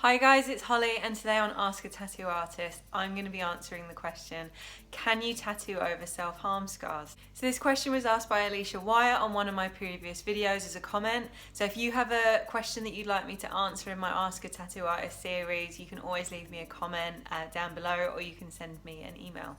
Hi guys, it's Holly, and today on Ask a Tattoo Artist, I'm going to be answering the question, can you tattoo over self-harm scars? So this question was asked by Alicia Wyatt on one of my previous videos as a comment. So if you have a question that you'd like me to answer in my Ask a Tattoo Artist series, you can always leave me a comment down below, or you can send me an email.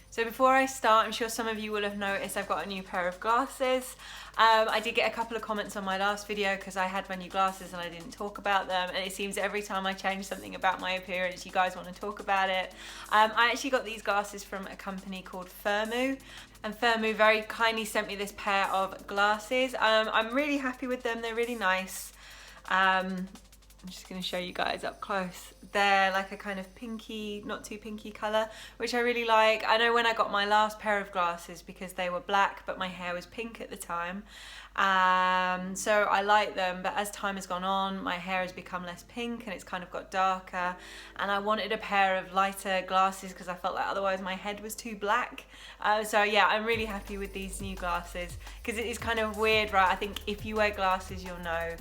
So before I start, I'm sure some of you will have noticed I've got a new pair of glasses. I did get a couple of comments on my last video because I had my new glasses and I didn't talk about them, and it seems every time I change something about my appearance you guys want to talk about it. I actually got these glasses from a company called Firmu, and Firmu very kindly sent me this pair of glasses. I'm really happy with them, they're really nice. I'm just going to show you guys up close. They're like a kind of pinky, not too pinky colour, which I really like. I know when I got my last pair of glasses, because they were black but my hair was pink at the time, so I like them, but as time has gone on my hair has become less pink and it's kind of got darker, and I wanted a pair of lighter glasses because I felt like otherwise my head was too black. So yeah, I'm really happy with these new glasses, because it is kind of weird, right? I think if you wear glasses you'll know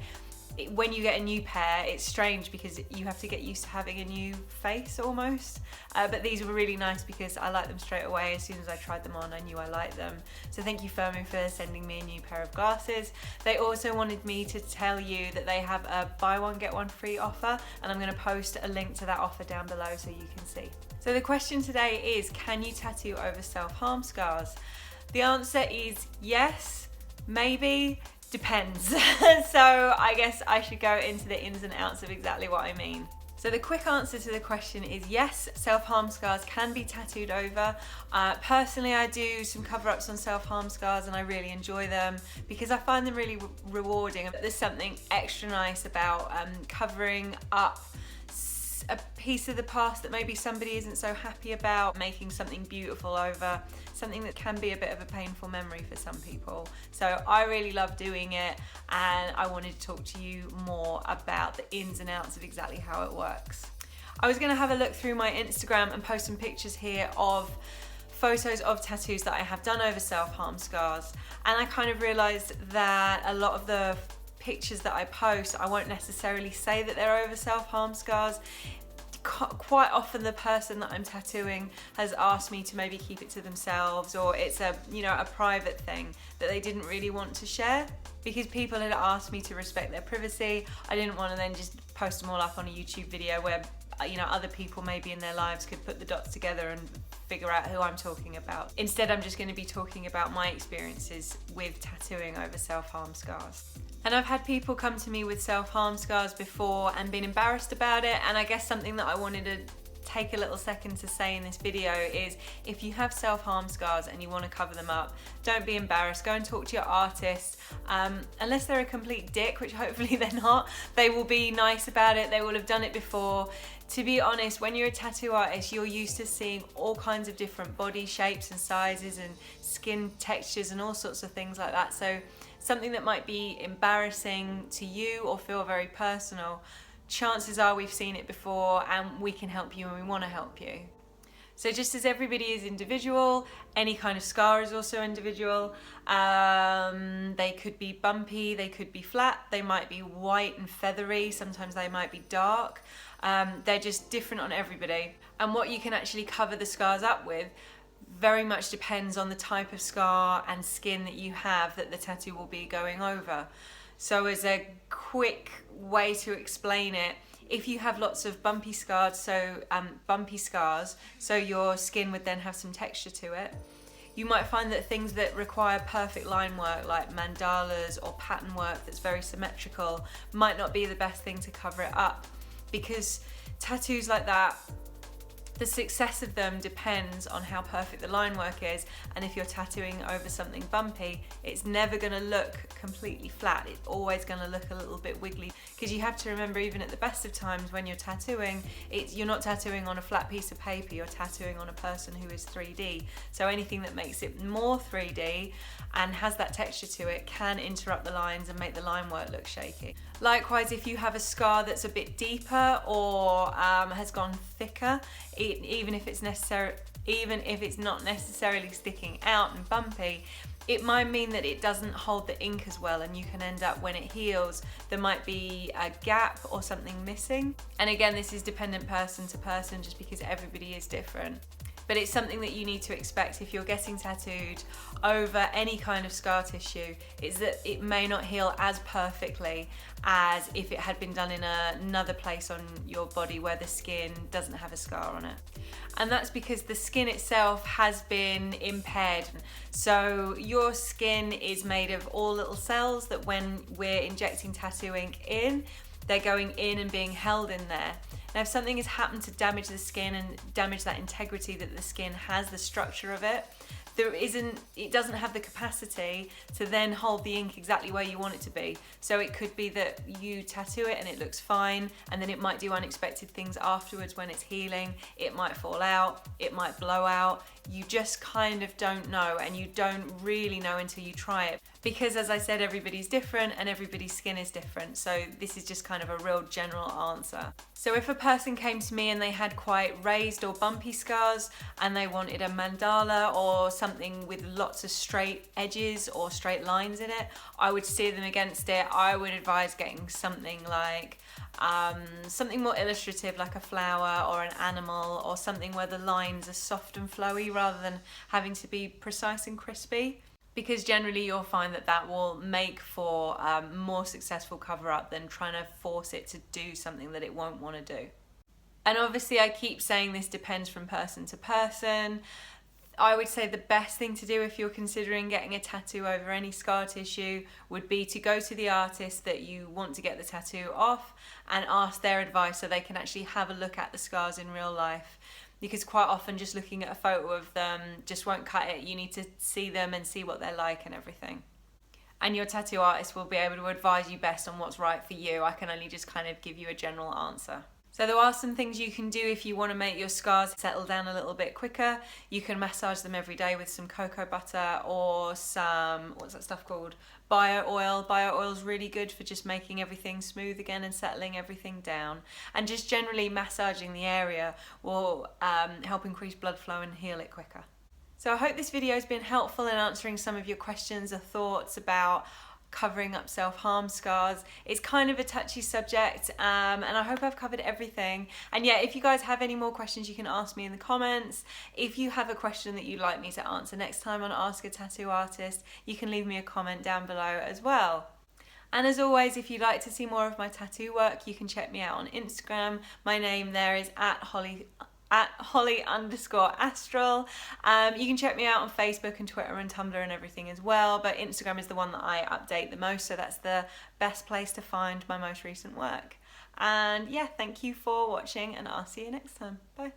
when you get a new pair, it's strange because you have to get used to having a new face almost. But these were really nice because I liked them straight away. As soon as I tried them on, I knew I liked them. So thank you, Firmu, for sending me a new pair of glasses. They also wanted me to tell you that they have a buy one get one free offer, and I'm going to post a link to that offer down below so you can see. So the question today is, can you tattoo over self-harm scars? The answer is yes, maybe, depends. So I guess I should go into the ins and outs of exactly what I mean. So the quick answer to the question is yes, self-harm scars can be tattooed over. Personally, I do some cover-ups on self-harm scars and I really enjoy them because I find them really rewarding. There's something extra nice about covering up a piece of the past that maybe somebody isn't so happy about, making something beautiful over something that can be a bit of a painful memory for some people. So I really love doing it, and I wanted to talk to you more about the ins and outs of exactly how it works. I was going to have a look through my Instagram and post some pictures here of photos of tattoos that I have done over self-harm scars, and I kind of realised that a lot of the pictures that I post, I won't necessarily say that they're over self-harm scars. Quite often the person that I'm tattooing has asked me to maybe keep it to themselves, or it's a private thing that they didn't really want to share. Because people had asked me to respect their privacy, I didn't want to then just post them all up on a YouTube video where other people maybe in their lives could put the dots together and figure out who I'm talking about. Instead, I'm just going to be talking about my experiences with tattooing over self-harm scars. And I've had people come to me with self-harm scars before and been embarrassed about it, and I guess something that I wanted to take a little second to say in this video is, if you have self-harm scars and you want to cover them up, don't be embarrassed. Go and talk to your artist. Unless they're a complete dick, which hopefully they're not, they will be nice about it. They will have done it before. To be honest, when you're a tattoo artist, you're used to seeing all kinds of different body shapes and sizes and skin textures and all sorts of things like that. So something that might be embarrassing to you or feel very personal, chances are we've seen it before and we can help you and we want to help you. So just as everybody is individual, any kind of scar is also individual. They could be bumpy, they could be flat, they might be white and feathery, sometimes they might be dark. They're just different on everybody. And what you can actually cover the scars up with very much depends on the type of scar and skin that you have that the tattoo will be going over. So as a quick way to explain it, if you have lots of bumpy scars, so your skin would then have some texture to it, you might find that things that require perfect line work, like mandalas or pattern work that's very symmetrical, might not be the best thing to cover it up, because tattoos like that, the success of them depends on how perfect the line work is, and if you're tattooing over something bumpy, it's never going to look completely flat. It's always going to look a little bit wiggly, because you have to remember, even at the best of times when you're tattooing, you're not tattooing on a flat piece of paper, you're tattooing on a person who is 3D. So anything that makes it more 3D and has that texture to it can interrupt the lines and make the line work look shaky. Likewise, if you have a scar that's a bit deeper or has gone thicker, even if it's not necessarily sticking out and bumpy, it might mean that it doesn't hold the ink as well, and you can end up, when it heals, there might be a gap or something missing. And again, this is dependent person to person, just because everybody is different. But it's something that you need to expect if you're getting tattooed over any kind of scar tissue, is that it may not heal as perfectly as if it had been done in another place on your body where the skin doesn't have a scar on it. And that's because the skin itself has been impaired. So your skin is made of all little cells that when we're injecting tattoo ink in, they're going in and being held in there. Now, if something has happened to damage the skin and damage that integrity that the skin has, the structure of it, it doesn't have the capacity to then hold the ink exactly where you want it to be. So it could be that you tattoo it and it looks fine, and then it might do unexpected things afterwards when it's healing. It might fall out, it might blow out. You just kind of don't know, and you don't really know until you try it. Because as I said, everybody's different and everybody's skin is different. So this is just kind of a real general answer. So if a person came to me and they had quite raised or bumpy scars and they wanted a mandala or something with lots of straight edges or straight lines in it, I would steer them against it. I would advise getting something like something more illustrative, like a flower or an animal, or something where the lines are soft and flowy rather than having to be precise and crispy. Because generally you'll find that that will make for more successful cover-up than trying to force it to do something that it won't want to do. And obviously I keep saying this depends from person to person. I would say the best thing to do if you're considering getting a tattoo over any scar tissue would be to go to the artist that you want to get the tattoo off and ask their advice so they can actually have a look at the scars in real life. Because quite often just looking at a photo of them just won't cut it. You need to see them and see what they're like and everything. And your tattoo artist will be able to advise you best on what's right for you. I can only just kind of give you a general answer. So there are some things you can do if you want to make your scars settle down a little bit quicker. You can massage them every day with some cocoa butter or some, what's that stuff called? Bio oil. Bio oil is really good for just making everything smooth again and settling everything down. And just generally massaging the area will help increase blood flow and heal it quicker. So I hope this video has been helpful in answering some of your questions or thoughts about covering up self-harm scars. It's kind of a touchy subject, and I hope I've covered everything. And yeah, if you guys have any more questions, you can ask me in the comments. If you have a question that you'd like me to answer next time on Ask a Tattoo Artist, you can leave me a comment down below as well. And as always, if you'd like to see more of my tattoo work, you can check me out on Instagram. My name there is @Holly_Astral. You can check me out on Facebook and Twitter and Tumblr and everything as well, but Instagram is the one that I update the most, so that's the best place to find my most recent work. And yeah, thank you for watching, and I'll see you next time. Bye.